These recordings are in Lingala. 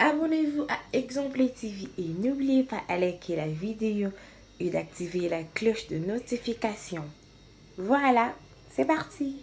Abonnez-vous à Exemple TV et n'oubliez pas de liker la vidéo et d'activer la cloche de notification. Voilà, c'est parti.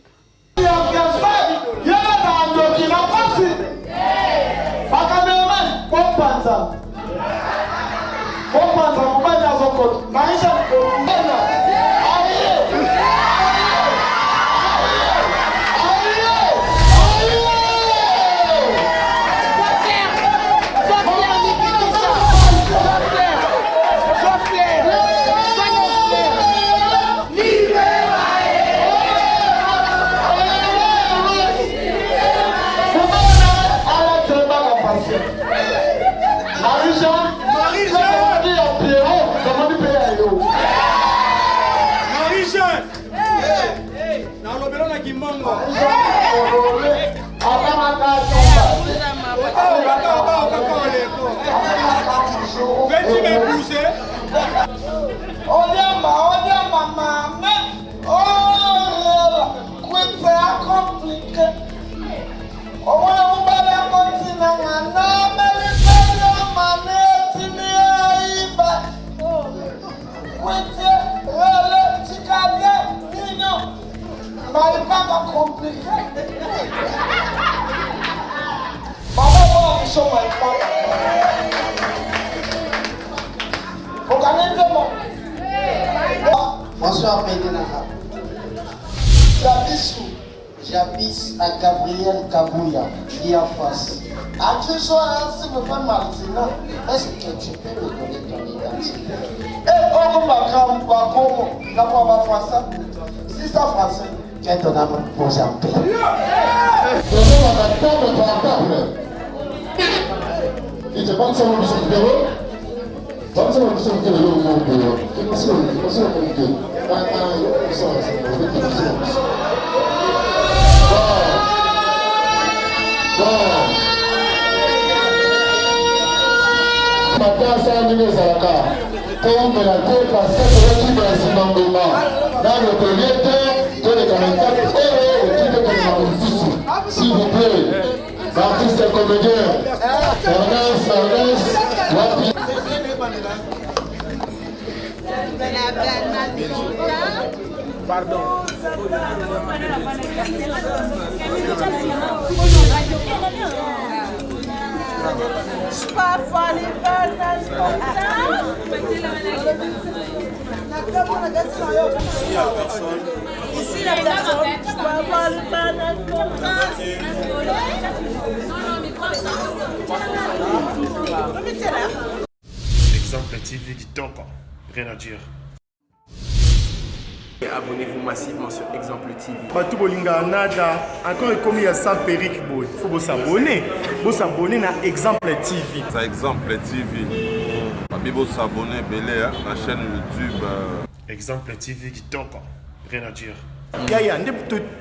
Bonsoir, Pédénara. J'habite à Gabriel Kabouya, qui est en face. À tout soir, si me fait Martina, est-ce que tu peux me donner ton identité? Eh, oh, ma grande, ma comment? La voix va faire ça. Si ça français, qu'est-ce que tu as posé en paix? Bonjour, on a pas de portable. Il te parle sur mon bureau. Vamos a hacer un video muy bueno. ¿Qué pasó? ¿Qué pasó con el video? Matasa nini ezalaka tombela te parce que toyokibela nsima ngoma na le premier temps toleka na etape oyo okibekana mosusu s'il vous plaît l'artiste comédien Ernest wapi. Pardon. Ici la Exemple TV qui toque, rien à dire. Abonnez-vous massivement sur Exemple TV. Batou bolinga nada encore commis à sans périque boy. Faut vous s'abonner. Vous s'abonner à Exemple TV. Ça Exemple TV. Vous s'abonner belé à la chaîne YouTube. Exemple TV qui toque, rien à dire. Yaya,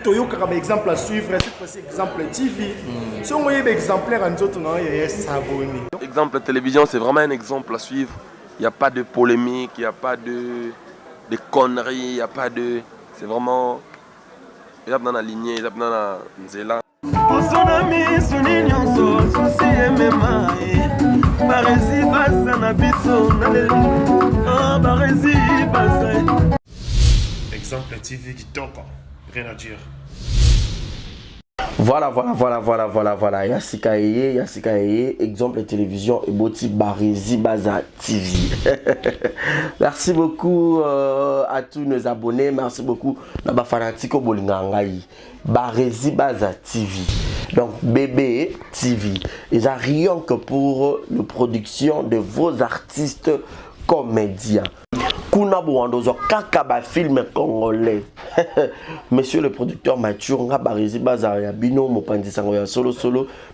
Toyoka comme exemple à suivre, cette fois-ci Exemple TV. Si on voyait exemplaire en autres, non, il y a s'abonner. Exemple télévision, c'est vraiment un exemple à suivre. Il n'y a pas de polémique, il n'y a pas de conneries, il n'y a pas de... C'est vraiment... Il y a dans la lignée, il y a dans la nzela. Exemple TV qui toque, rien à dire. Voilà. Yassika Eye, exemple télévision et Boti Barési Baza TV. Merci beaucoup à tous nos abonnés. Merci beaucoup à ma fanatique au Bolingangaï. Barési Baza TV. Donc bébé TV. Ils ont rien que pour la production de vos artistes comédiens. Kuna Bouandozo Kakaba film congolais. Monsieur le producteur Mathieu nga Barési Baza ya bino mopandi sango ya solo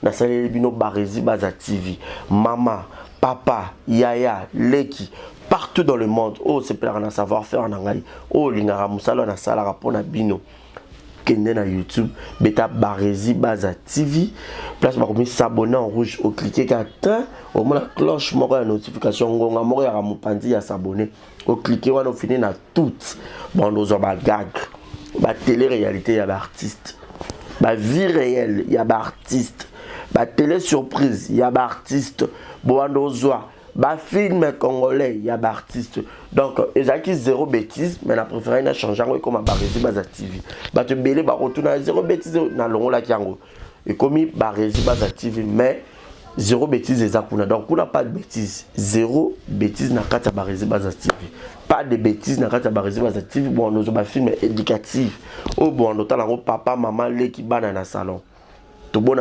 na salé bino Barési Baza TV. Mama, papa, yaya, leki partout dans le monde. Oh c'est plein de savoir-faire en anglais. Oh lingara musalo na sala rapona bino. Kende na YouTube, beta Barési Baza TV. Place par comme s'abonner en rouge au cliquer qu'attend au moins la cloche moko ya notification ngonga moko ya mopandi ya s'abonner. Au cliquer on finit na toutes. Bon nous on ba gag. Ba télé-réalité ya ba artiste. Ba vie réelle ya ba artiste. ba télé surprise, il y a ba artiste, boandozwa, ba film congolais, il y a ba artiste. Donc, ezaki zéro bêtise, mais la préférée n'a changé comme Barési Baza TV. Ba te belé ba retourna zéro bêtise na longo la kiango. Et comme Barési Baza TV, mais zéro bêtise ezakuna. Donc, on n'a pas de bêtise. Zéro bêtise na kata Barési Baza TV. Pas de bêtises na kata Barési Baza TV. Bon, nous avons un film éducatif. Oh, bon, on a papa, maman, les qui banent dans le salon. Tout bon,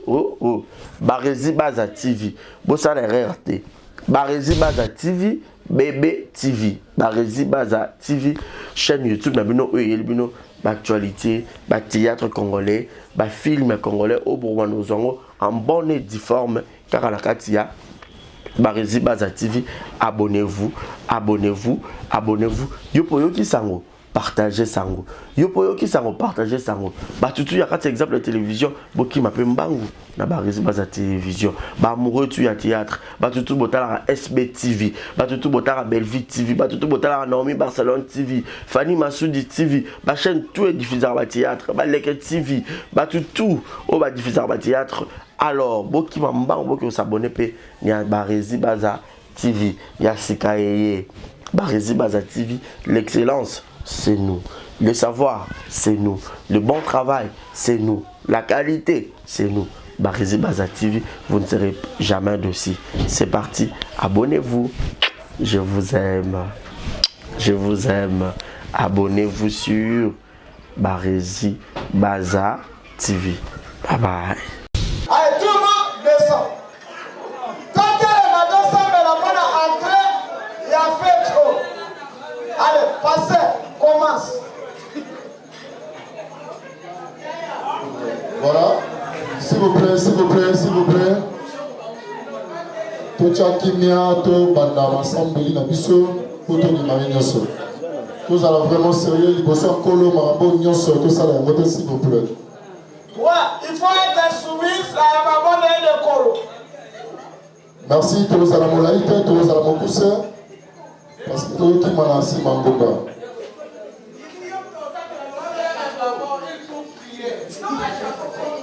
oh. Barési Baza TV. Bon, ça n'a rien raté. Barési Baza TV, Bébé TV. Barési Baza TV, chaîne YouTube, nous actualité, théâtre congolais, film congolais, au Bourgogne, en bonne et due forme, car à la Katia. Barési Baza TV, abonnez-vous. Yopoyo qui sango, partagez sango. Yopoyo qui sango, partagez sango. Batutu ya kati exemple de télévision, boki m'appelle Mbangu na Barési Baza télévision. Amoureux tu ya théâtre, batutu botala SB TV, batutu botala Belleville TV, batutu botala Naomi Barcelone TV, Fanny Massoudi TV, ba chaîne tout est diffusé à théâtre, ba Leke TV, batutu au ba diffusé à théâtre. Alors, boki mambang boki s'abonner pe ni a Barési Baza TV, ya Sikaye. Barési Baza TV, l'excellence, c'est nous. Le savoir, c'est nous. Le bon travail, c'est nous. La qualité, c'est nous. Barési Baza TV, vous ne serez jamais dessus. C'est parti, abonnez-vous. Je vous aime. Je vous aime. Abonnez-vous sur Barési Baza TV. Bye bye. Allez, tout le monde descend. Quand elle va descendre, mais la bonne entrée, il y a fait trop. Allez, passez, commence. Voilà. S'il vous plaît, s'il vous plaît, s'il vous plaît. Tochakimia, to banda ensemble, na biso, poto ni mari nyoso. Nous allons vraiment sérieux, il faut faire colo marabo nyoso, tout ça la moto s'il vous plaît. Ouais, il faut être soumis à la maman de colo. Merci, tous les alamolaïtes, tous les alamokousse, parce que tout qui m'a lancé Mangoba.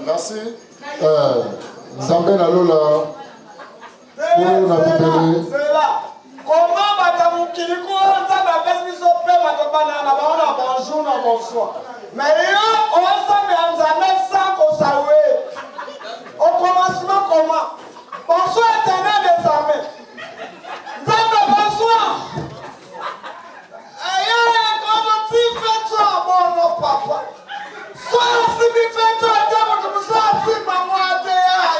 Merci. Zambé Nalola, pour la Bibélé. C'est là. Comment Batamukili, comment ça va faire ce qu'on peut, bonjour, bonsoir. Mais on s'en est sans qu'on s'avoue. Au commencement, comment? Bonsoir, éternel des armées. Zambé, bonsoir. Aïe, comment tu fais ça, mon nom, papa? Sois si tu fais toi, tu me sois si maman, tu es à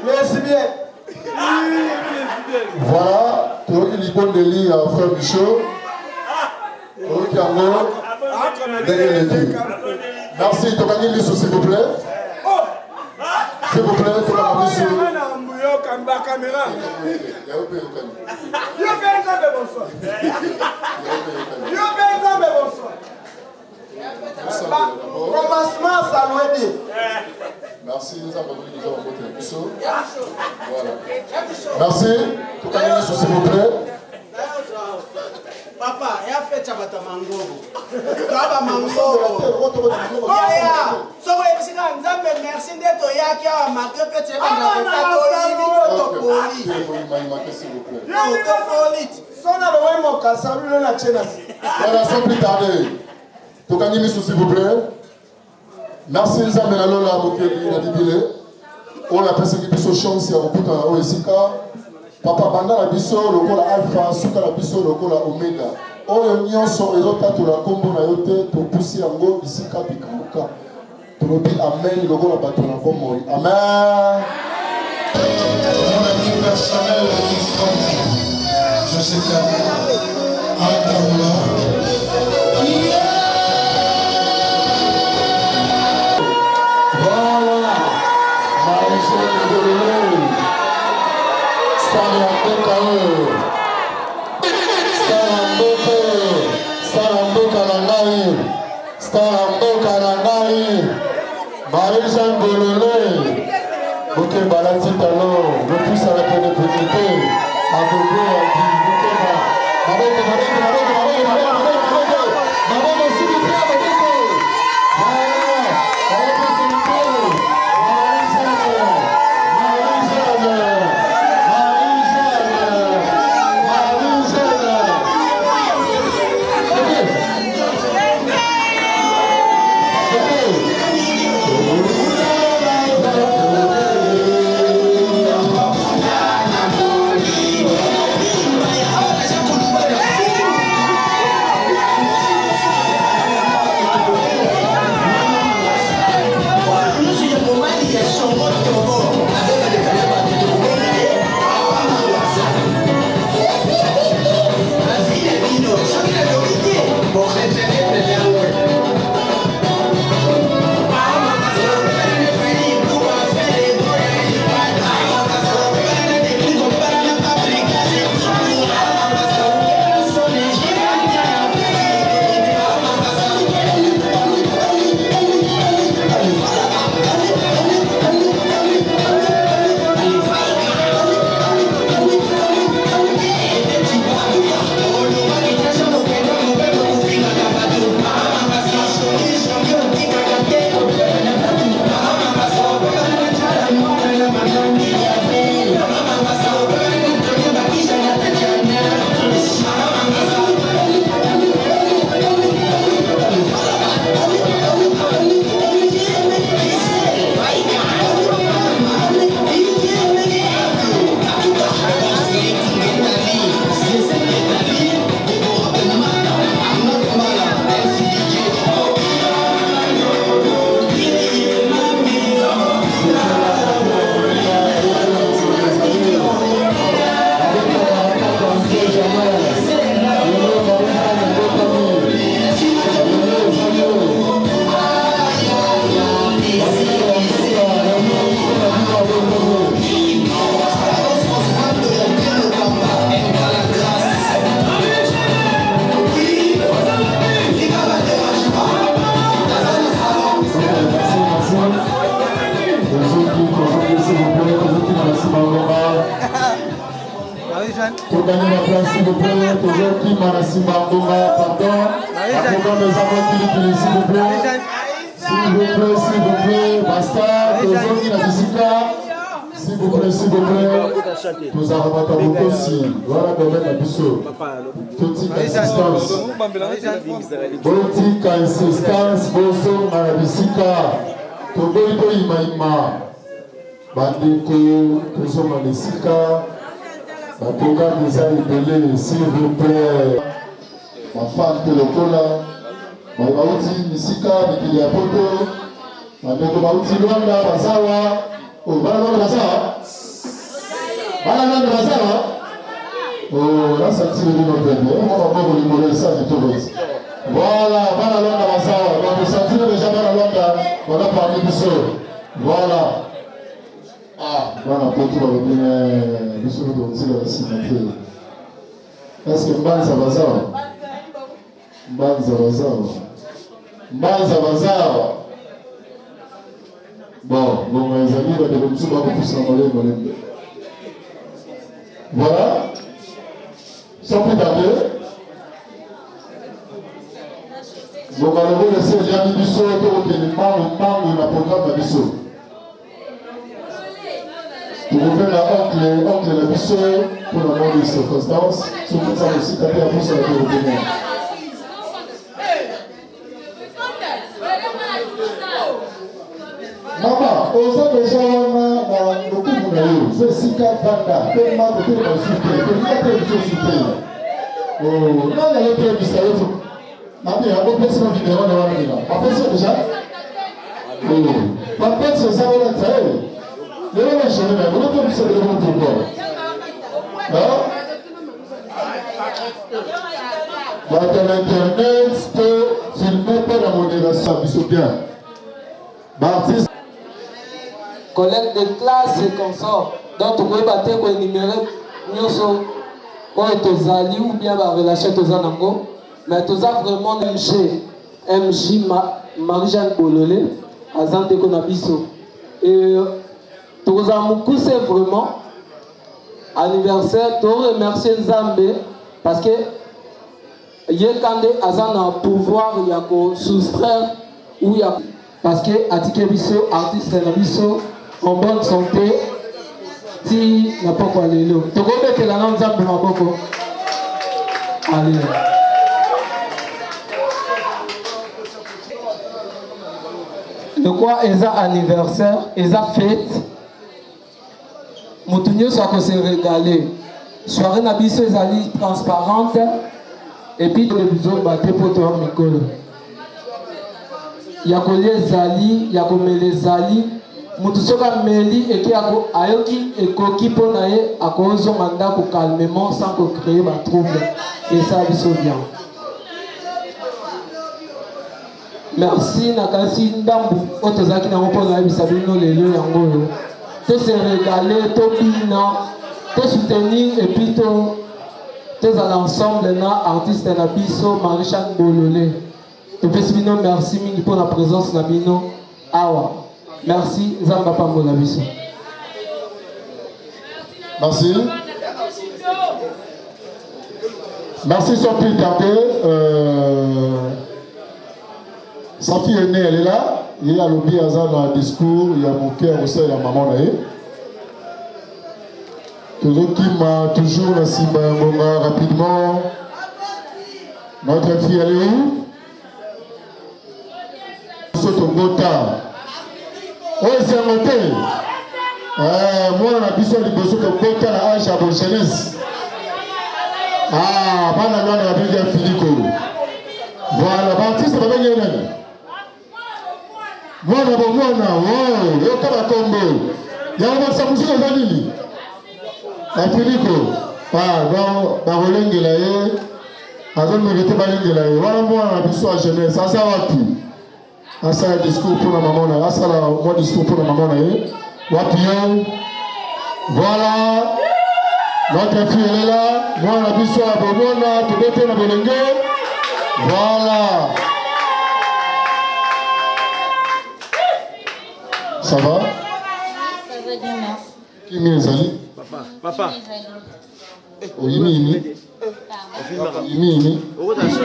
Merci bien. Voilà, pour une icône de lit à Frère Michaud. Merci, Tokani Lissou, s'il vous plaît. S'il vous plaît, Tokani Lissou. Commencement, ça doit dire. Merci, nous avons déjà rencontré Lissou. Voilà. Merci, Tokani Lissou, s'il vous plaît. Papa, il a fait Chabata Mango. Baba Mango. Oya, so we sika nzambe merci ndeto yaki a marqué que tu es dans le Voilà, sans plus tarder. Tokani Lissou, s'il vous plaît. Merci, Nzambe Nalola, Mokeli, la Bibélé. On a passé qui sont chance à Okuta, Oesika. Papa banda la biso lokola alpha suka la biso lokola omega oyo nyonso ezotatola kombo na yo te topusi yango bisika bikauka tolobi amen lokola bato na bomoi amen. Mon ami personnel je sais que Ataoula voilà Maïso de Sanya Kokaou. Marie-Jeanne Bololé, Bouquet Balati Talon, le plus à la téléphonité, à Bouquet, à Guy, Bouquet, Pour gagner la place, s'il vous plaît, toujours qui m'a laissé pardon. La programme des amours s'il vous plaît. S'il vous plaît, basta, toujours qui la visita. S'il vous plaît, nous avons beaucoup aussi. Voilà quand même la biseau. Toute assistance. Politique assistance, boso, à la visita. Togo Imaima. Bandeko, toujours à la visita. Batoka déjà libellé, s'il vous plaît. Ma femme de l'Okola, ma bauti Nisika, Mikili Apoto, ma beko bauti Luanda, Bazawa, oh, Balanda Bazawa. Balanda Bazawa. Oh, là, ça tire de notre vie. On va voir le modèle, ça, du tout. Voilà, Balanda Bazawa. On va sentir déjà Balanda, on a parlé du sol. Voilà. Ah, voilà, pour tout le monde, nous sommes dans la cimenterie. Est-ce que Mbanza Bazawa? Mbanza Bazawa. Mbanza Bazawa. Bon, mes amis, on va devenir tout le monde pour s'envoler. Voilà. Sans plus tarder. Donc, on va laisser les amis du sol pour que les membres de la programme du sol. Pour ouvrir la oncle la biseau pour la mort des circonstances, surtout ça aussi taper à vous sur la télé. Maman, aux autres déjà, on a beaucoup de monde. C'est si quatre bandes, tellement de temps de souper, que vous avez des choses souper. Oh, non, il y a le premier mystère. Maman, il y a un peu de vidéo, on est là. Pas fait ça déjà? Oh, pas fait ça, ça va être. Vous ne pouvez pas se lever pourquoi. Votre internet peut filmer par la modération, c'est bien. Baptiste. Collègue de classe et comme ça. Donc, vous pouvez battre pour énumérer nous ou bien la relation de Zanango. Mais tout ça vraiment MJ Marie-Jeanne Bololé, à Zante Konabiso. Et Tokozamoukou, c'est vraiment anniversaire. Tu remercier Nzambe parce que Yekande Azan a pouvoir il y a qu'au soustraire ou il y a parce que Atike Biso, artiste Nabiso, en bonne santé, si n'a pas quoi aller là. Tu connais que la langue Nzambe m'a beaucoup. Allez. De quoi ils ont anniversaire, ils ont fête. Moutounio soit que se régaler. Soirée Nabiso ils allaient transparente. Et puis les bisous battent pour toi Mikolo. Il y a que les zali, il y a que les zali. Moutounio meli et qui a ayoki et koki pour naé à cause de mandat pour calmement sans que créer ma trouble. Et ça biso bien. Merci Nakasi Ndambu. Otozaki na mopo na bisabino lelo yango. Te se régaler, to bina, te soutenir et puis te à l'ensemble na artiste na biso Marie-Jeanne Bololé. Te pesibino merci mingi pour la présence na bino awa. Merci Zamba Pambo na biso. Merci. Merci sans plus tarder. Sa fille aînée, elle est là. Il y a l'objet dans le discours, il y a mon cœur aussi, il y a maman là. Toujours qui m'a toujours la Simba Ngonga rapidement. Notre fille, elle est où? Soto Gota. Oh, c'est un hôtel. Moi, on a besoin de Soto Gota à Aïcha Bonchelis. Ah, pas la loi de la Filico. Voilà, Baptiste, va venir. Mwana, oh, yo kaba kombo. Yango sa musika zanini. La Filico. Ah, donc, ba rolengela ye. Azon mérité ba lengela ye. Wana mwana na biso a jeunesse, asa wapi. Asa discours pour la maman na, asa la moi discours pour la maman na ye. Wapi yo. Voilà. Notre fille elle est là. Moi na biso a bomona, tobete na bolenge. Voilà. Ça va? Ça va bien, merci. Qui m'est Zali? Papa. Oui, Yimi.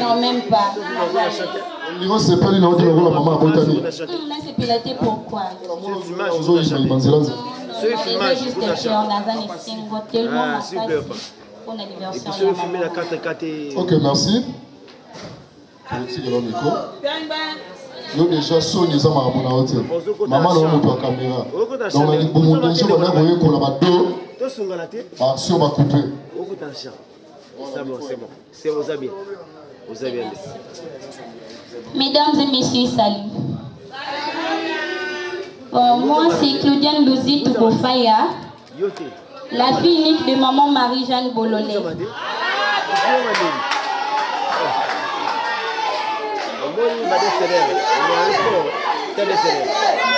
Non, même pas. On c'est pas lui, on dit la maman à Botani. Là, c'est piloté pourquoi? Juste ok, merci. Yo déjà sonne les hommes à mon hôtel. Maman là on peut caméra. Donc on a dit bon mon déjà on a voyé qu'on a pas deux. Bah si on va couper. C'est aux amis. Aux amis. Mesdames et messieurs, salut. Moi c'est Claudiane Louzi Toubofaya, la fille unique de maman Marie-Jeanne Bololé.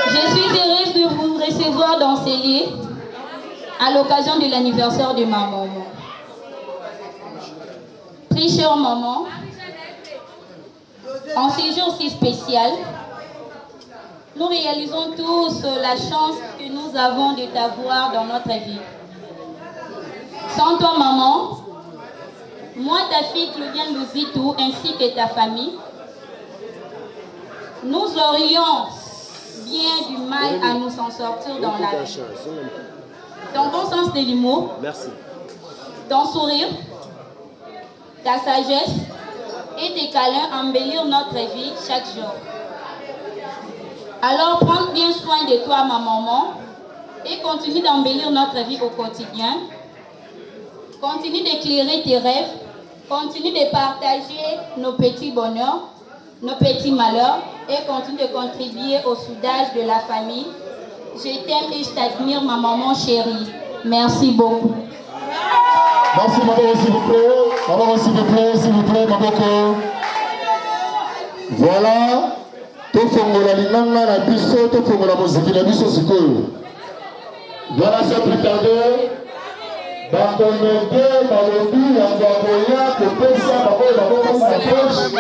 Je suis heureuse de vous recevoir dans ces lieux à l'occasion de l'anniversaire de ma maman. Très chère maman, en ce jour si spécial, nous réalisons tous la chance que nous avons de t'avoir dans notre vie. Sans toi maman, moi ta fille Claudiane Louzitou ainsi que ta famille, nous aurions bien du mal à nous en sortir dans la vie. Ton bon sens de l'humour, ton sourire, ta sagesse et tes câlins embellir notre vie chaque jour. Alors prends bien soin de toi ma maman et continue d'embellir notre vie au quotidien. Continue d'éclairer tes rêves, continue de partager nos petits bonheurs, nos petits malheurs et continue de contribuer au soudage de la famille. Je t'aime et je t'admire, ma maman chérie. Merci beaucoup. Merci maman, s'il vous plaît. Maman, s'il vous plaît, maman. Voilà. Tout fongola linganga na biso, tout fongola muziki na biso sikoyo. Voilà, c'est plus tarder. Bakonede, balobi, yango akoya, kopesa, bakoya, bakoya, bakoya,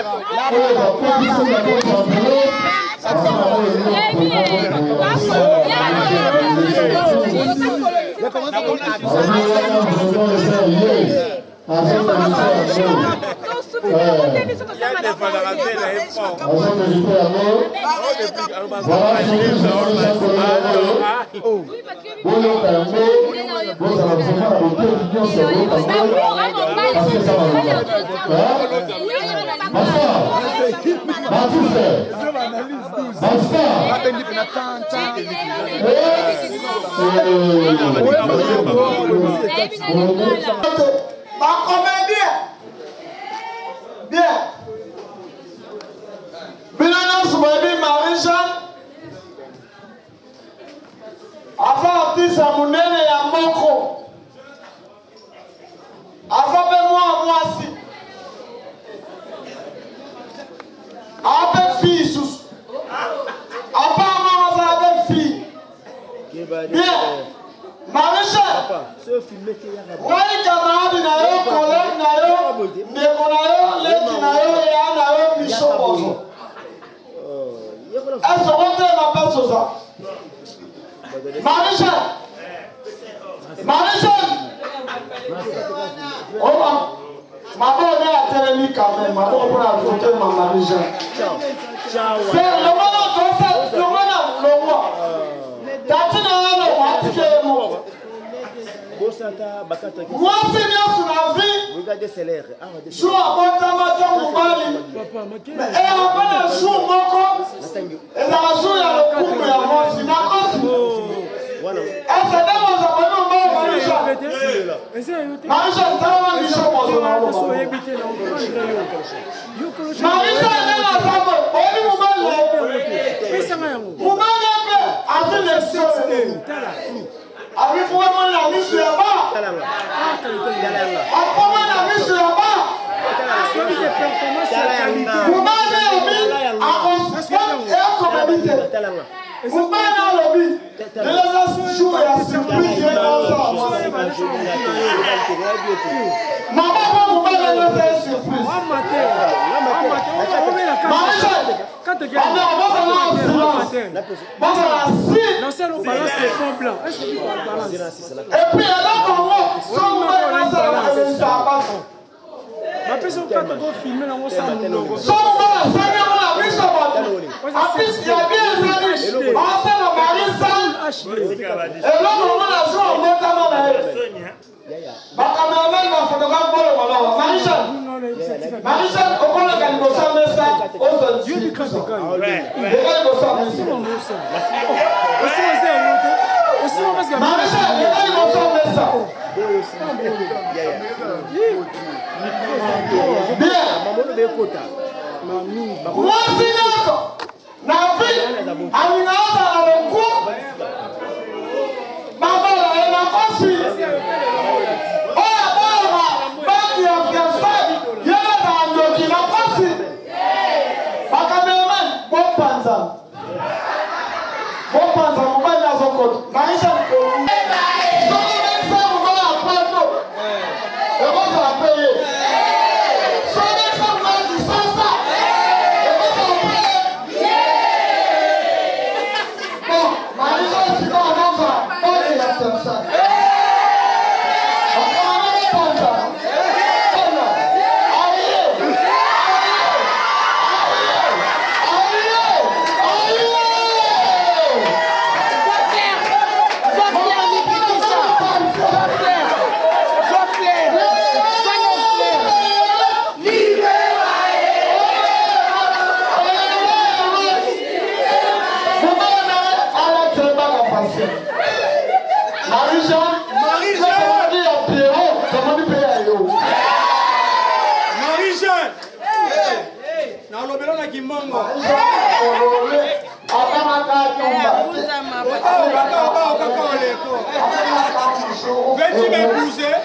Veux-tu m'épouser?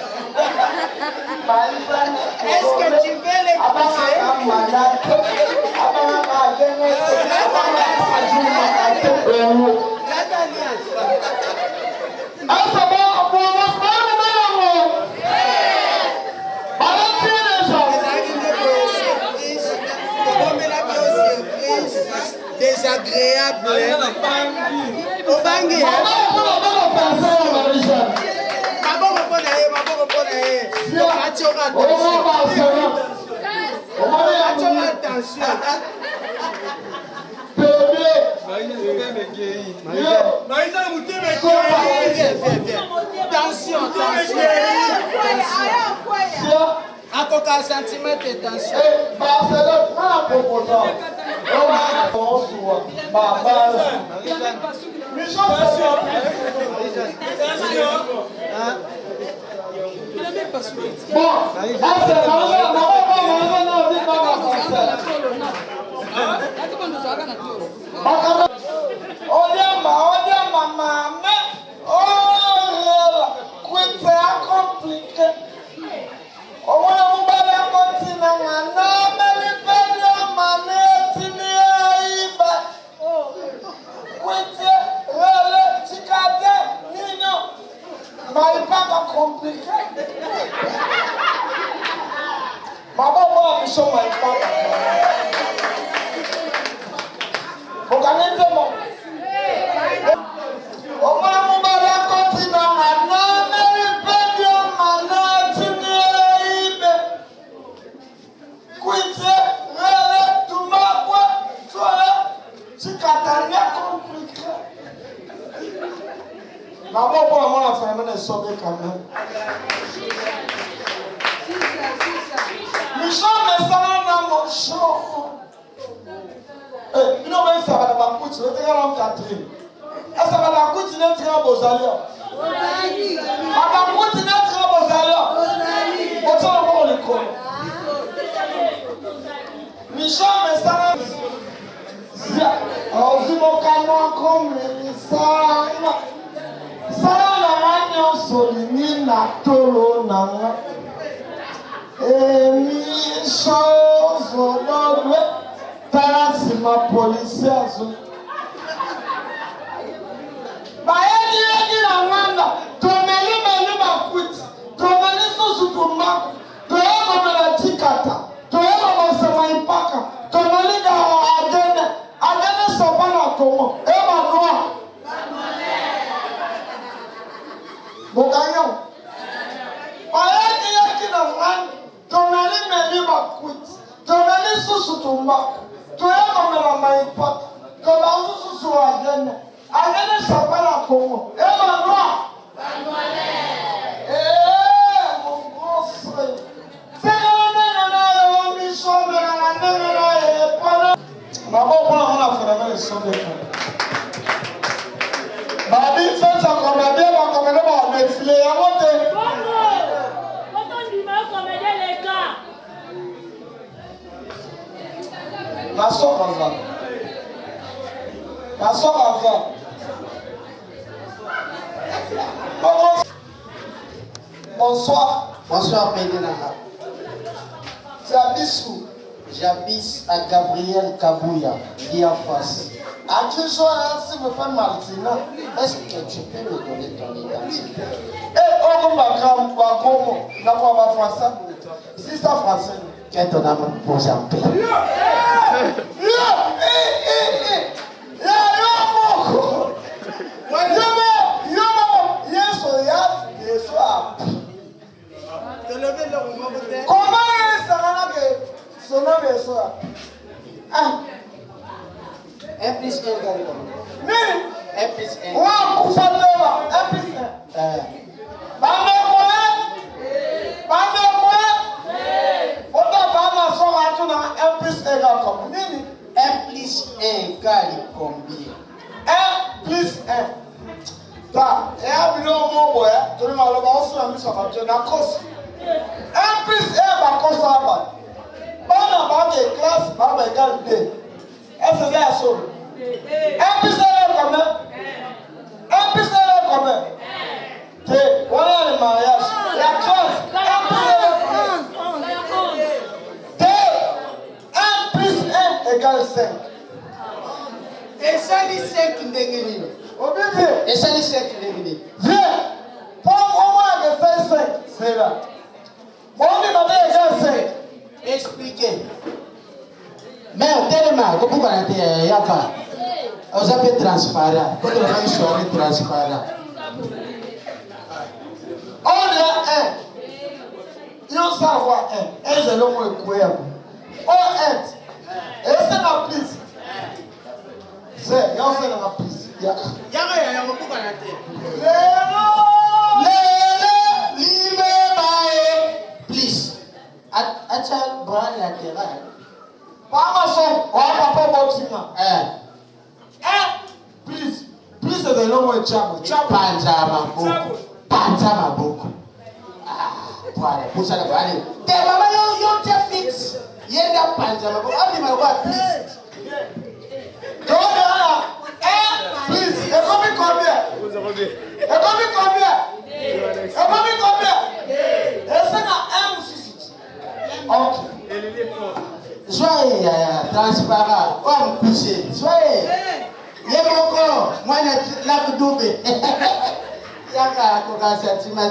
Est-ce que tu veux l'épouser? désagréable. Obangi. Akoka centimètre de tension. Barcelone, on a proposé. Bonsoir. Bonsoir, Pédénara. C'est Abissou. J'habite à Gabriel Kabouya, qui est en face. À tu sois si me fais Martina, est-ce que tu peux me donner ton identité? Eh, on va grand, pas comment, n'a pas français. Si ça français, qu'est-ce qu'on a posé en paix? Comment ça que son nom est ça? Un plus un gars. Un plus un. Ouais, coupe un plus un. Un plus un égale combien? Un plus un égale combien? Un plus un. Bah, et à bilan mon boy, tu le mal on se la mise à tu na cause. Un plus un va cause ça va. Bon dans de classe, va égale 2. Est-ce que c'est ça? Un plus un est combien? Un plus un est combien? Voilà le mariage. La classe. Un plus un égale 5. Et ça dit 5 d'égalité. Et ça dit 5 d'égalité. Viens. Pour moi que c'est 5. C'est là. Bon, on est égale 5. Expliquez. Mais tellement, comment on a dit, Yaka, on s'appelle transparent. Quand on a une soirée transparent. On a un. Il faut savoir un. Un, c'est le mot incroyable. On est. Et c'est la prise. C'est, il y a aussi la prise. Yaka, pourquoi on a dit? Please. Attends, bras latéral. Pas ma soeur, on va pas boxing. Please. Please, c'est le nom de Chamo. Panjama Boko. Panjama Boko. Voilà, pour ça, allez. T'es maman, yo, t'es fixe. Y'a Panjama Boko. Ah, mais quoi, please. Donc, please, et combien? Et c'est un aussi. Ok. Soyez transparent, comme poussé. Soyez. Y'a mon corps, moi, je l'ai doublé. Y'a un sentiment.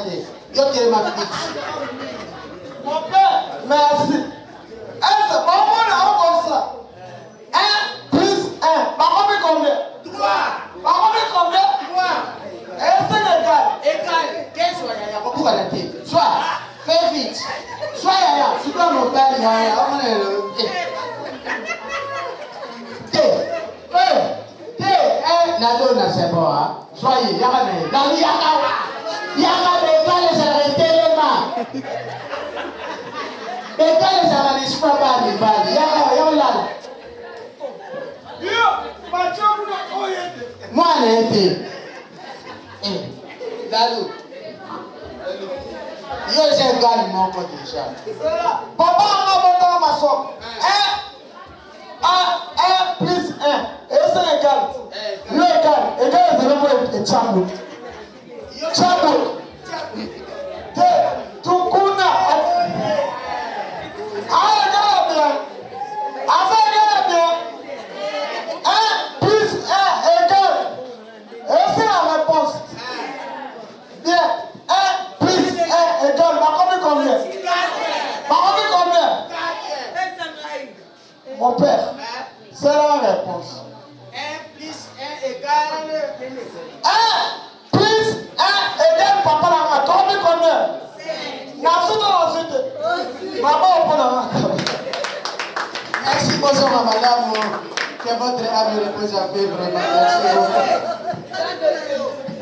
Yo, t'es ma fixe. Mon père, merci. C'est bon, on ça. 1 plus 1. Par combien? 3. Par combien? 3. Et c'est égal. Qu'est-ce que c'est? Pourquoi la tête? Soit, fais vite. Soit, si tu as mon père, on est le. Nado na c'est bon, hein? Soyez, yaka ne. Dans yaka de s'arrêter les mains. Et quand les analystes ne sont pas les balles, yaka. Moi, on a été. Dalou. Yo, j'ai gagné mon côté déjà. Papa, on a ma soeur. 1 plus 1. Et c'est égal. Yo, égal. Égal, c'est le mot de Tchambo. Tchambo. Tukuna. Regarde bien. Regarde bien. 1 plus 1 égale. Et c'est la réponse. Bien. 1 plus 1 égale. Par combien? Par combien? Mon père, c'est la réponse. 1 plus 1 égale. 1 plus 1 égale. Papa, la combien? Merci, bonjour madame. Que votre âme repose en paix, vraiment. Merci beaucoup.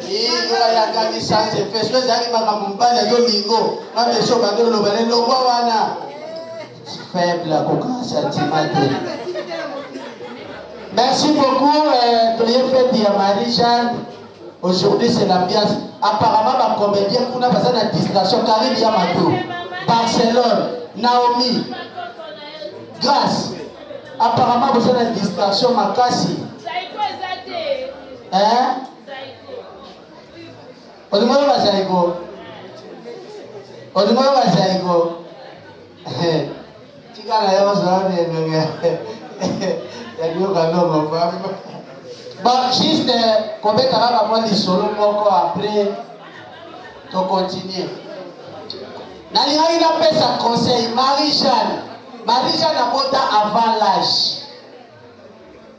Et il y a gagné sans effet. Je vais aller à mon père, Domingo. Ma maison, ma gueule, le Wana. Faible, sentimental. Merci beaucoup. Tu as fait à Marie-Jeanne. Aujourd'hui, c'est l'ambiance. Apparemment, ma comédienne, on a besoin de distraction. Karine Yamato, Barcelone, Naomi, Grâce. Apparemment, besoin de distraction. Makasi. Hein? On demande à Zaïgo. On demande à Zaïgo. Tu as la bon, juste combien de temps avant de solo après, tu continues. Nalina il appelle sa conseil Marie-Jeanne. Marie-Jeanne a monté avant l'âge.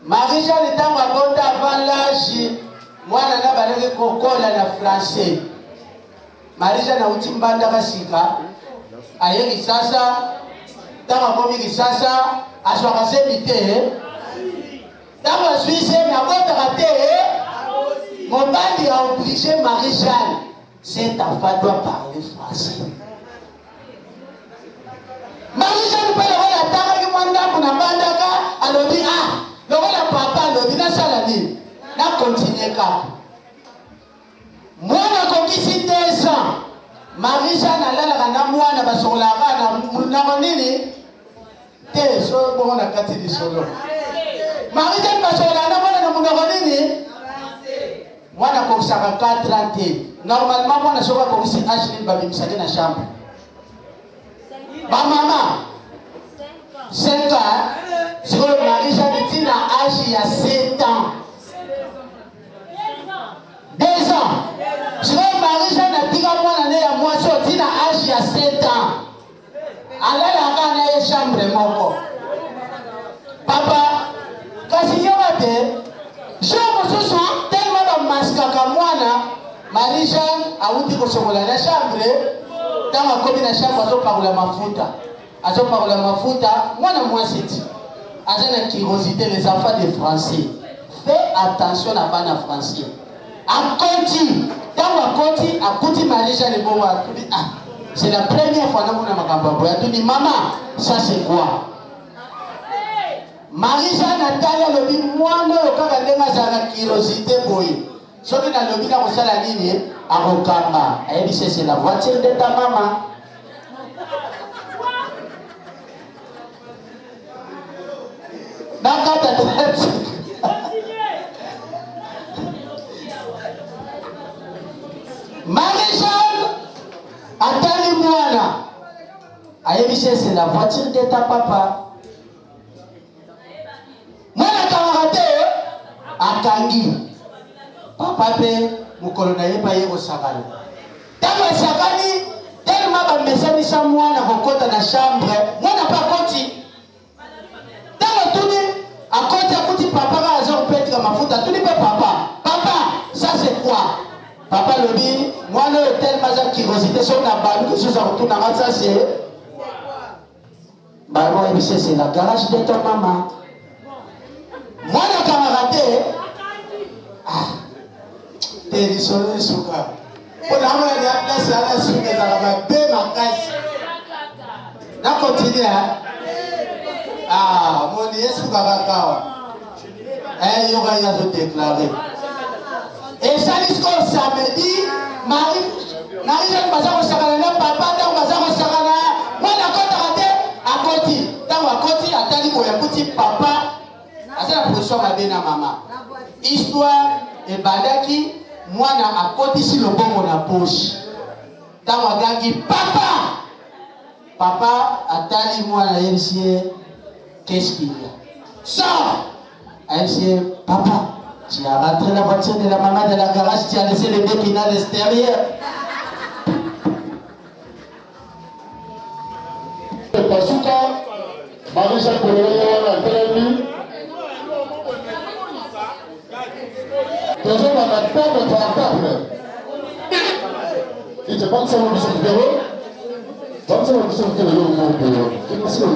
Marie-Jeanne est monté avant l'âge. Moi, je n'ai pas de français. Marie-Jeanne a eu une bande de Sika. Ailleurs, il s'assa. Dans ma famille, il s'assa. À son activité. Dans ma Suisse, mais à votre raté, mon bandi a obligé Marie-Jeanne. Cette enfant doit parler français. Marie-Jeanne peut avoir la table qui m'a dit pour la bande. Elle dit ah, le rôle de papa, elle dit n'a pas dit. N'a continué cap. Moi, j'ai conquis 2 ans. Marie-Jeanne a l'air d'un mois na basolara na nini. Te so bon na kati di solo. Marie-Jeanne basolara na mona nini. Moi na kokisaka 4 ans. Normalement moi na soka kokisi Ashley babimsaki na chambre. Ba mama 5 ans. Sur Marie-Jeanne dit na âge il y a 7 ans. 2 ans. Je vais Marie-Jeanne a dit à moi l'année à moi sorti à âge il y a 7 ans. Elle a la chambre mon corps. Papa auti kosokola na chambre ntango akomi na chambre azopakola mafuta mwana mwasi ti aza na curiosité les enfants de français fais attention na bana français akoti ntango akoti akuti marisha libongo atubi c'est la première fois namona makambo ya boye atubi mama ça c'est quoi marisha natali alobi mwana oyo kaka ndenge azala na curiosité boye soki nalobi na kosala nini akokamba ayebise c'est la voiture de ta mama nakata tete Marie-Jeanne atali mwana ayebise c'est la voiture de ta papa mwana kamara te akangi papa pe mokolo na ye pa ye kosakana ntango asakani telema bamesanisa mwana kokota na chambre mwana pa akoti ntango tuni akoti akuti papa ka aza kopetika mafuta tuni pe papa ça c'est quoi papa lobi mwana oyo telema aza curiosité soki na baluki susa kotunanga ça c'est bango yebise c'est la garage de ton mama mwana kamara te te lisolo esuka mpona amona ni aplasi ala suka ezala mabe makasi na continue moni esuka kakawa yoka ye azodeklare ezali sikoyo samedi marie baza kosakana na papa ntango baza kosakana mwana akotaka te akoti ntango akoti atali boye akuti papa aza na position mabe na mama histoire ebandaki mwana akotisi lobongo na poche ntango agangi papa atali mwana ayebisi ye qu'est-ce qu'il y a sors ayebisi ye papa tu as rentré la voiture de la maman de la garage tu as laissé le béquina à l'extérieur pasuka marisha kolele wana telemi toujours dans la table portable. Il te pense à mon bisou de bureau. Pense à mon bisou de bureau au bureau. Tu me sais, tu me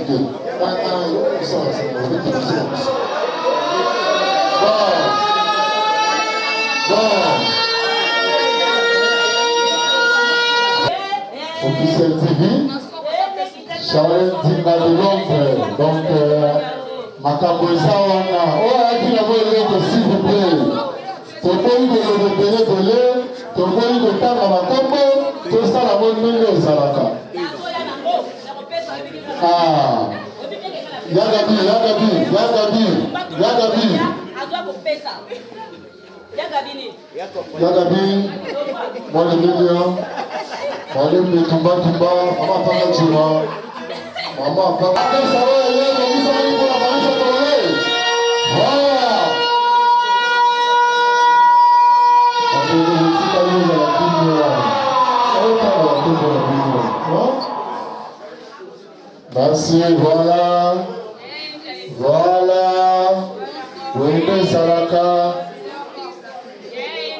dis. Officiel TV, Charles Dinga de Londres. Donc, makambo eza wana oyo ayaki nango eloko s'il vous plaît tokoki kolobepele tole tokoki kotanga makombo tosala ngo ndenge ezalaka yagabi mwalemilio mwalembe tumbatumba mama apanga jima mama apanga merci, voilà.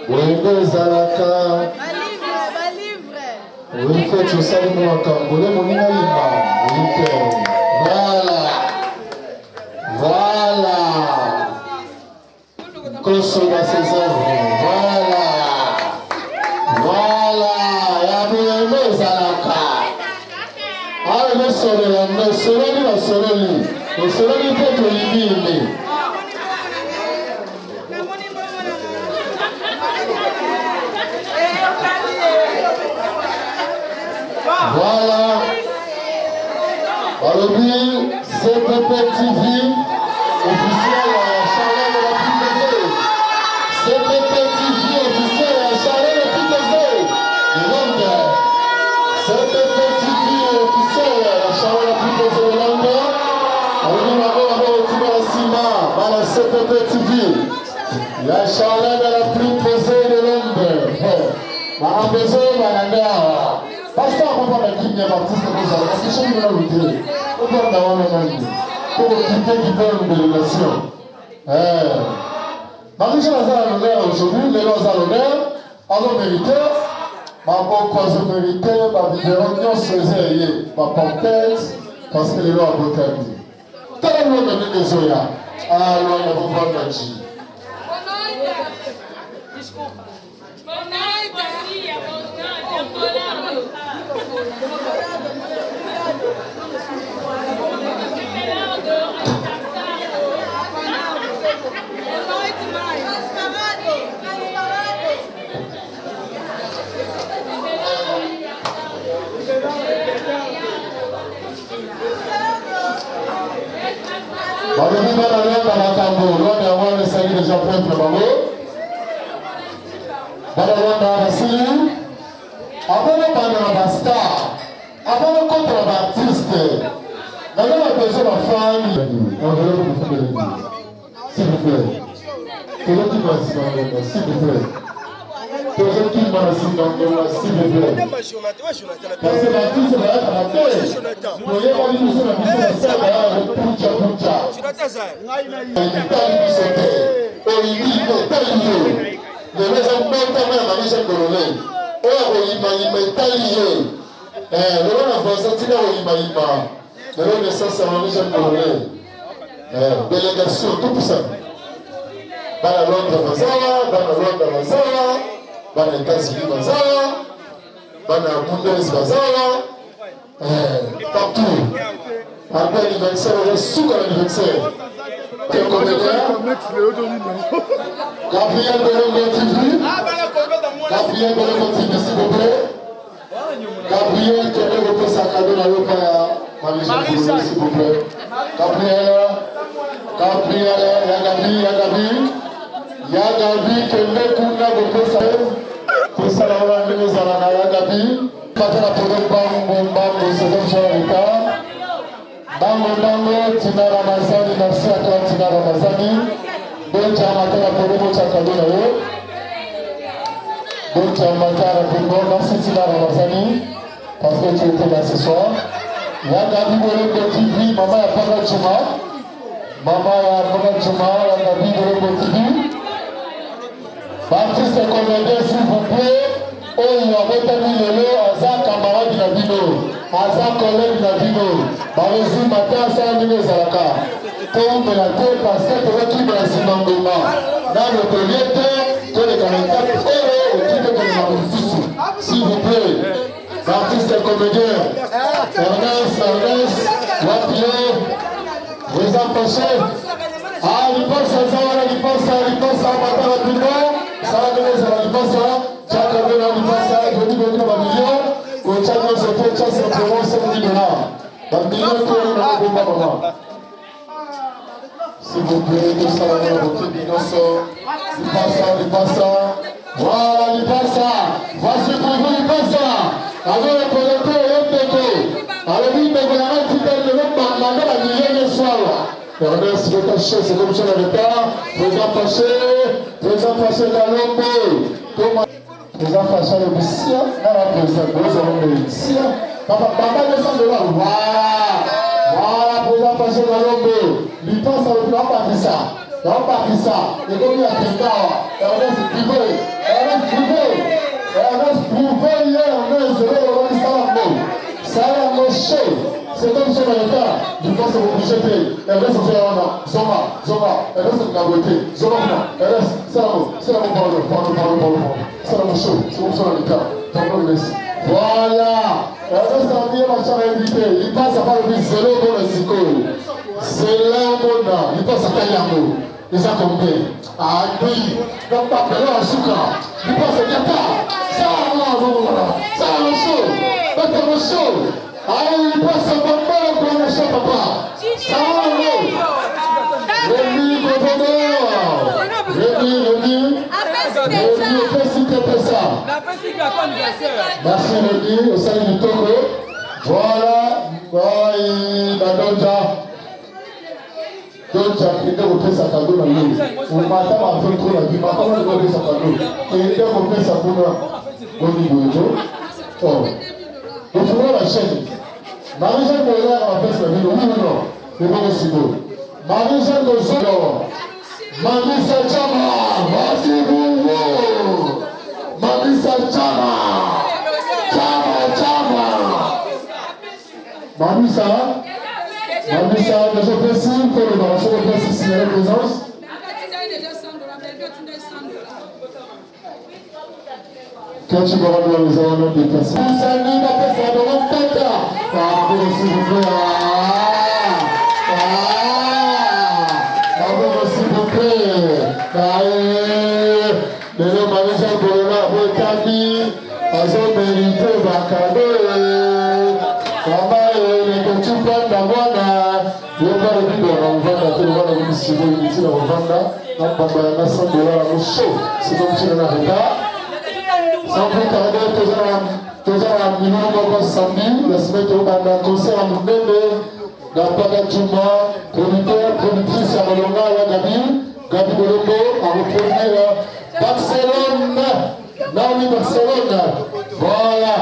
Wende Zalaka. Oui, que tu sais, nous entendons, mon voilà. Koso dans ses œuvres. Voilà. Yaboué Zalaka. Ah, le soleil peut te voilà. Aujourd'hui, CPP TV, officiel Charles de la Putezé. CPP TV, officiel Charles de la Putezé. De Londres. CPP TV, officiel Charles de la Putezé de Londres. On va voir Sima, la CPP TV. La Charles de la Putezé de Londres. On a besoin de parce qu'on va pas mettre l'artiste comme ça, parce que je vais le dire. On va d'avoir le même. Pour quitter qui fait une délégation. Marie-Jeanne a l'honneur aujourd'hui, les gens ont l'honneur, à l'honneur mérité. maboko azomérite babibero nyonso eza eye bapampete parce que lelo abotami tala lwanda ndenge ezoya lwanda bovanda ji balobi bana lwanda makambo lwanda yango wana esali deja peuple bango bana lwanda basili abana bana na bastar abana kota na baartiste naza na besoin bafani enveloppe mofundeli s'il vous plaît tozokima na nsima ngonga s'il vous plaît tozokima na nsima ngonga s'il vous plaît parce que baartiste bayaka te toyebani biso na biso na sala bayaka pucha etali biso te oyibi etali yo lelo eza mbotama ya marisha kolone oyo koyimayima etali ye lelo na français tika koyimayima lelo naissance ya marisha kolone délégation tout ça bana londres bazala bana londres bazala bana états-unis bazala bana mundes bazala partout après l'anniversaire oza suka l'anniversaire Gabriel Bolongo TV Gabriel Bolongo TV s'il vous plaît Gabriel kende kopesa cadeau na yoka ya Marisha Bolongo s'il vous plaît Gabriel ya Gabi kende kuna kopesa kosala wana ndenge ezala na ya Gabi patala polo bango c'est comme ça l'état Bango Tina Ramazani, merci à toi Tina Ramazani. Bon Tiamata pour le Chakadona. Bon Tiamata pour merci Tina Ramazani parce que tu étais là ce soir. Yagabi Bolongo TV, Maman Yapana Chuma. Maman Yapana Chuma, Yagabi Bolongo TV. Baptiste comédien s'il vous plaît. Oh, il y a retenu le Aza camarade Nabino. Aza collègue Nabino. Barési matin ça ndenge ezalaka tombela te parce que tozokima na nsima ngoma na lokolie te toleka na etape oyo okitekana mosusu s'il vous plaît artiste comédien Ernest wapio eza poche liposa eza wana liposa mata rapidement sala ndenge ezala liposa tiaka mpe na liposa todi kokina bamilio kotia nyonso te tia simplement $5 s'il vous plaît, tout ça va votre binonso. Lipasa. Voilà, Lipasa. Voici pour vous, Lipasa. Avec le producteur, Yopeko. Alors, lui, il me voit un petit peu de l'homme, la million de soir. Ernest, le cachet, c'est comme ça dans l'État. Présent fâché, la lombo. Présent fâché, le Bissia. Là, la présent, nous avons le Bissia. Papa, descend de là. Voilà, présent fâché, la lombo. L'État, ça veut dire ça. Dans Pakistan, il y a des Africains, Ernest Privé, hier, on est zéro, on est Salambo chaud. C'est comme ça dans l'État, du coup, c'est obligé de Ernest Zoma, Ernest Naboté, Zoma, Ernest, Salambo, pardon, Salambo chaud, c'est comme ça dans l'État, voilà, Ernest a dit, ma chère invité, il passe à part le zéro pour le Zico. C'est là mon nom, il passe à Tayango. Les a combien? Ah oui, donc pas de la souka. Il passe à Yata. Ça, chaud. Ah, il passe à Papa, pour le chat, papa. Ça, merci Rémi, au sein du Togo. Voilà, donc tu as créé au presse à cadeau dans l'eau. On m'attend à faire trop la vie, ma femme va faire sa cadeau. Et il y a au presse à cadeau au niveau de l'eau. Oh. Donc tu vois la chaîne. Marie-Jeanne Moïla a fait sa vie, oui ou non? C'est bon aussi beau. Marie-Jeanne Moïla. Mamisa Chama, voici vous. Mamisa Chama. Mamisa, déjà précis, pour le décoration de précis, signaler présence. Quand tu vas voir les éléments de personnes. Vous savez, la personne de votre tête. S'il vous plaît. S'il vous plaît. Les hommes avaient déjà pour le retardé. Ils ont mérité ma cadeau. Maman, les petits plans d'avoir. Il n'y a pas de vie dans la revente. Il y a pas de vie sur le revente. Il y a pas de $100 au chaud. C'est comme si on a retard. Sans plus tarder, tous en minimum de samedi, la semaine de concert à Moubébé, dans Pagatuma, productrice à Molonga, Gabi Bolongo, à reproduire Barcelone, Naomi Barcelone. Voilà,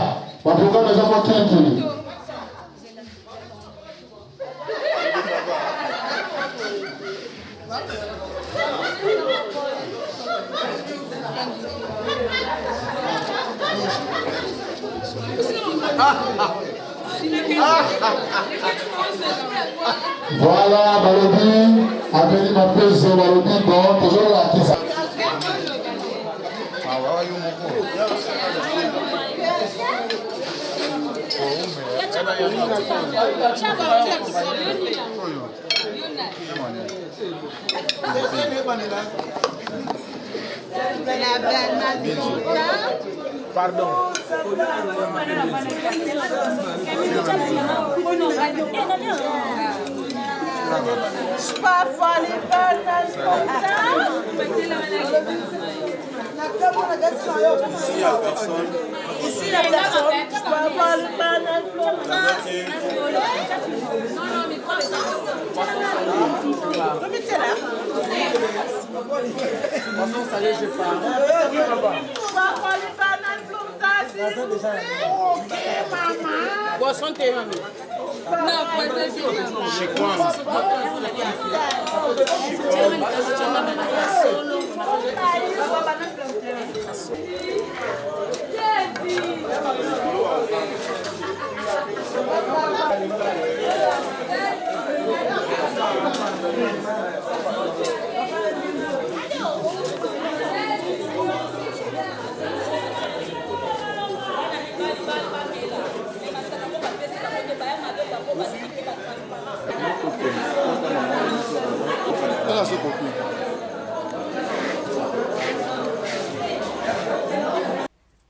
on peut comme les enfants qui. Voilà, Balobi, appelez ma pèse, Balobi, bon, toujours là, qui ça. Pardon. Ici la personne, je peux avoir le banane comme ça. Remettez-la. Je pars. On va avoir le banane comme ça, s'il vous plaît. Ok, maman. Boisson t'es mamie. Non, boisson t'es mamie. Chez quoi?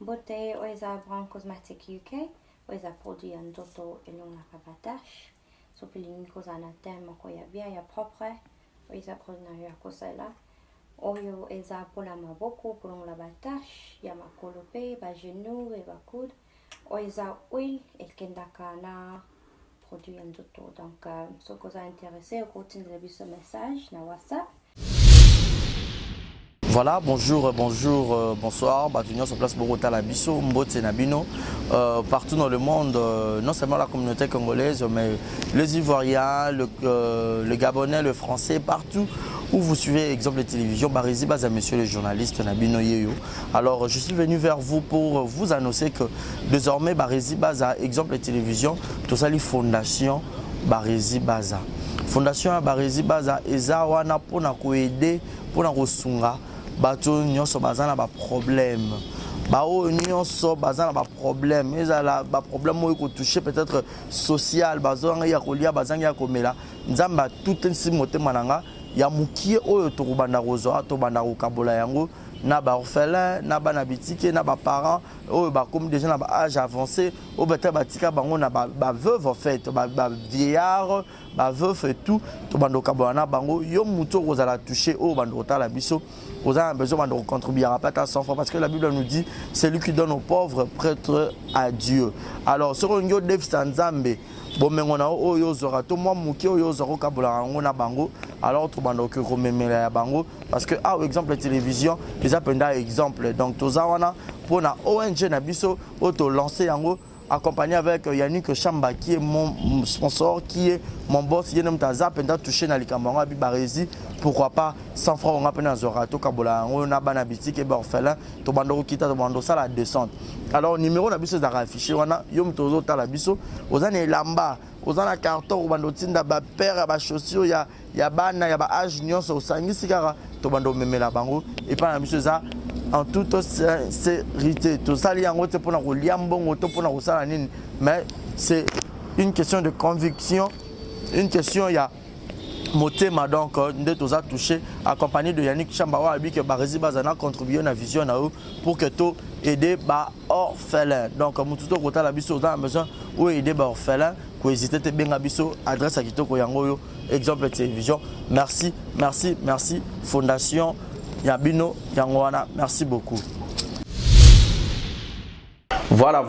Beauté oiza Brand Cosmetic UK, oiza produit en toto et long la rabatache. Sopilini kozana tema koya bien ya propre, oiza produit ya kosela. Oyo eza pour la maboko pour long la batache, ya makolope, ba genou et ba coude. Oiza huile et kendaka na produit en toto. Donc, ce que vous a intéressé, vous continuez ce message na WhatsApp. Voilà, bonjour, bonsoir. Batunion sur place Bogota la Bisso, Mbote Nabino. Partout dans le monde, non seulement la communauté congolaise, mais les Ivoiriens, le Gabonais, le Français, partout où vous suivez exemple de télévision, Barizi Baza, monsieur le journaliste Nabino Yeyo. Alors, je suis venu vers vous pour vous annoncer que désormais, Barizi Baza, exemple de télévision, tout ça, les fondations Barizi Baza. Fondation Barizi Baza, eza wana pour nous aider, pour nous ressonger. Bato nyonso bazana ba problème bao nyonso bazana ba problème ezala ba problème oyo ko toucher peut-être social bazanga ya kolia bazanga ya komela nzamba tout nsi motema nanga ya mukie oyo to kubanda kozo to banda ko kabola yango na ba orphelin na ba na bitike na ba parents oyo ba comme déjà na ba âge avancé o beta batika bango na ba veuve en fait ba vieillard ba veuve et tout to banda ko kabola na bango yo muto kozala toucher o banda ko tala biso. Vous avez besoin de contribuer à pas 100 fois parce que la Bible nous dit c'est lui qui donne aux pauvres prêtre à Dieu. Alors ce qu'on dit Dev Sanzambe bon mais on a oyo zora to moi muki oyo zoro kabola ngona bango alors to bando que rememela ya bango parce que ah exemple télévision les appenda exemple donc to zawana pour na ONG na biso auto lancer yango accompagné avec Yannick Chamba qui est mon sponsor, qui est mon boss, qui est touché dans les camarades à Barizi. Pourquoi pas 100 francs on a peine à Zorato, Kabola, on a Banabiti, qui est orphelin, Tobando Kita, Tobando, ça la descente. Alors, numéro d'abus est affiché, on a Yom Tozo Talabiso, aux années Lamba, oza na carton obanda otinda bapere ya bachaussure ya bana ya baage nyonso osangisi kaka tobanda omemela bango epai na biso eza en toute sincérité tosali yango te mpona kolia mbongo to mpona kosala nini, mais c'est une question de conviction, une question ya motema. Donc nde toza touché accompagné de Yannick Chamba wa abi que Barési bazana contribuer na vision na eux pour que to aider ba orphelin. Donc mututo kota la biso dans besoin ou aider ba orphelin ko hésiter te benga biso adresse à kitoko yango yo exemple télévision. Merci fondation Yabino Yangwana, merci beaucoup. Voilà.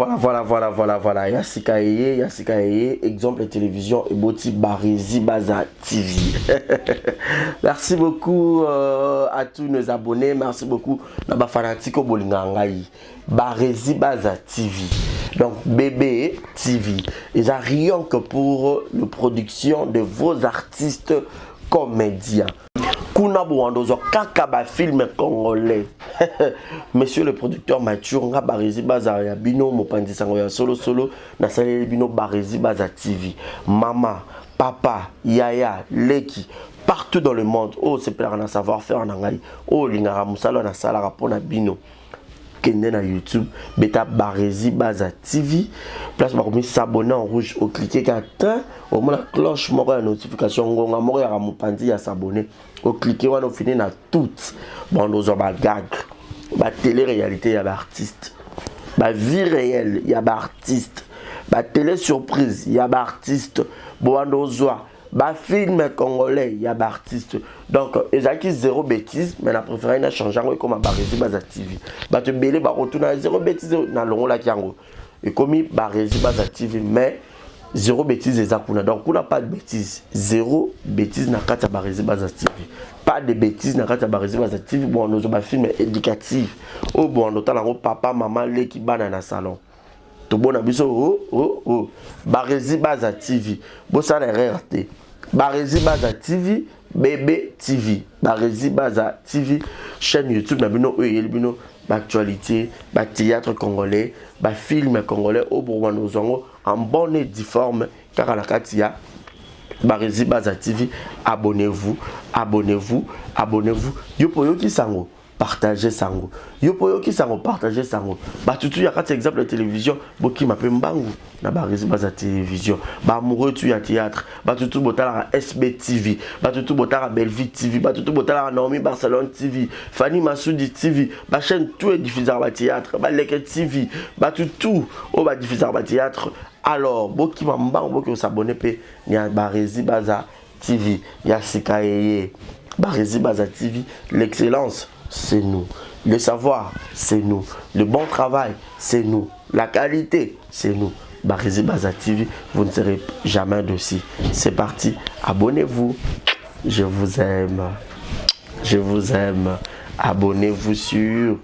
Yassika Eye, exemple télévision et Boti Barési Baza TV. Merci beaucoup à tous nos abonnés. Merci beaucoup à Fanatiko Bolingangaï. Barési Baza TV. Donc bébé TV. Et ça rien que pour la production de vos artistes comédiens. Kuna Bouandozo Kakaba film congolais. Monsieur le producteur Mathieu nga Barési Baza ya bino mopandi sango ya solo na salé bino Barési Baza TV. Mama, papa, yaya, leki partout dans le monde. Oh c'est plein de savoir-faire en anglais. Oh lingara musalo na sala rapona bino. Kende na YouTube, beta Barési Baza TV. Place par comme s'abonner en rouge au cliquer qu'atteint au moins la cloche moko la notification ngonga moko ya mopandi ya s'abonner. Au cliquer on a fini na toutes. Bon nous on va gag. Ba télé-réalité ya ba artiste. Ba vie réelle ya ba artiste. Ba télé surprise ya ba artiste. Bon nous ba film congolais ya ba artiste. Donc ezaki zéro bêtise mais la préféré na changer comme Barési Baza TV. Ba te belé ba retourner zéro bêtise na longo la kiango. Et comme Barési Baza TV mais zéro bêtise ezakuna. Donc on n'a pas de bêtise. Zéro bêtise na kata Barési Baza TV. Pas de bêtises na kata Barési Baza TV. Bon nous ba film éducatif. Oh bon on tala papa maman les qui bana na salon. To bon abiso oh Barési Baza TV. Bo ça na RT. Barési Baza TV, bébé TV. Barési Baza TV, chaîne YouTube na bino bino actualité, ba théâtre congolais, ba film congolais au Bourgogne zongo en bonne et due forme car la katia Barési Baza TV, abonnez-vous. Yopo ki sango partagez sango. Yopo ki sango partagez sango. Ba tutu ya kati exemple télévision boki mape mbangu na Barési Baza télévision. Ba amoureux tu ya théâtre. Ba tutu botala SB TV. Ba tutu botala Bellevue TV. Ba tutu botala Naomi Barcelone TV. Fanny Massoudi TV. Ba chaîne tout est diffusé ba théâtre. Ba Leke TV. Ba tutu o ba diffusé ba théâtre. Alors boki mbangu boki s'abonner pe ni ya Barési Baza TV. Ya Sika Eye. Barési Baza TV, l'excellence c'est nous. Le savoir, c'est nous. Le bon travail, c'est nous. La qualité, c'est nous. Barési Baza TV, vous ne serez jamais dessus. C'est parti. Abonnez-vous. Je vous aime. Abonnez-vous sur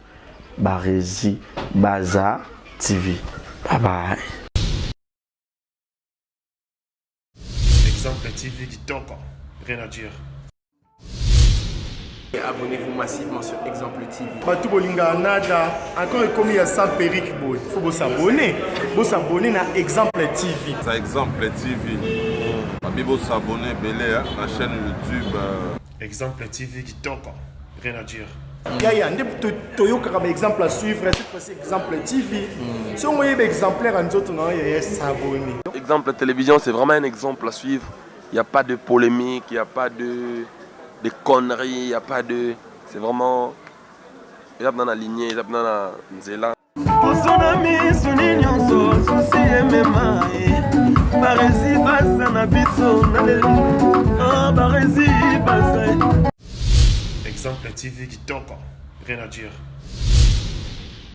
Barési Baza TV. Bye bye. Exemple TV qui toque. Rien à dire. Abonnez-vous massivement sur Exemple TV. Batou bolinga nada encore commis à 100 perruques boy. Faut vous s'abonner. Vous s'abonner na Exemple TV. Ça Exemple TV. Vous s'abonner belé la chaîne YouTube. Exemple TV qui toque. Rien à dire. Yaya ndé toyoka comme exemple à suivre cette fois-ci Exemple TV. Si on voyait exemplaire en autres non yaya s'abonner. Exemple télévision c'est vraiment un exemple à suivre. Il n'y a pas de polémique, il n'y a pas de conneries, il n'y a pas de... C'est vraiment... Il y a dans la lignée, il y a dans la nzela. Exemple TV qui toque. Rien à dire.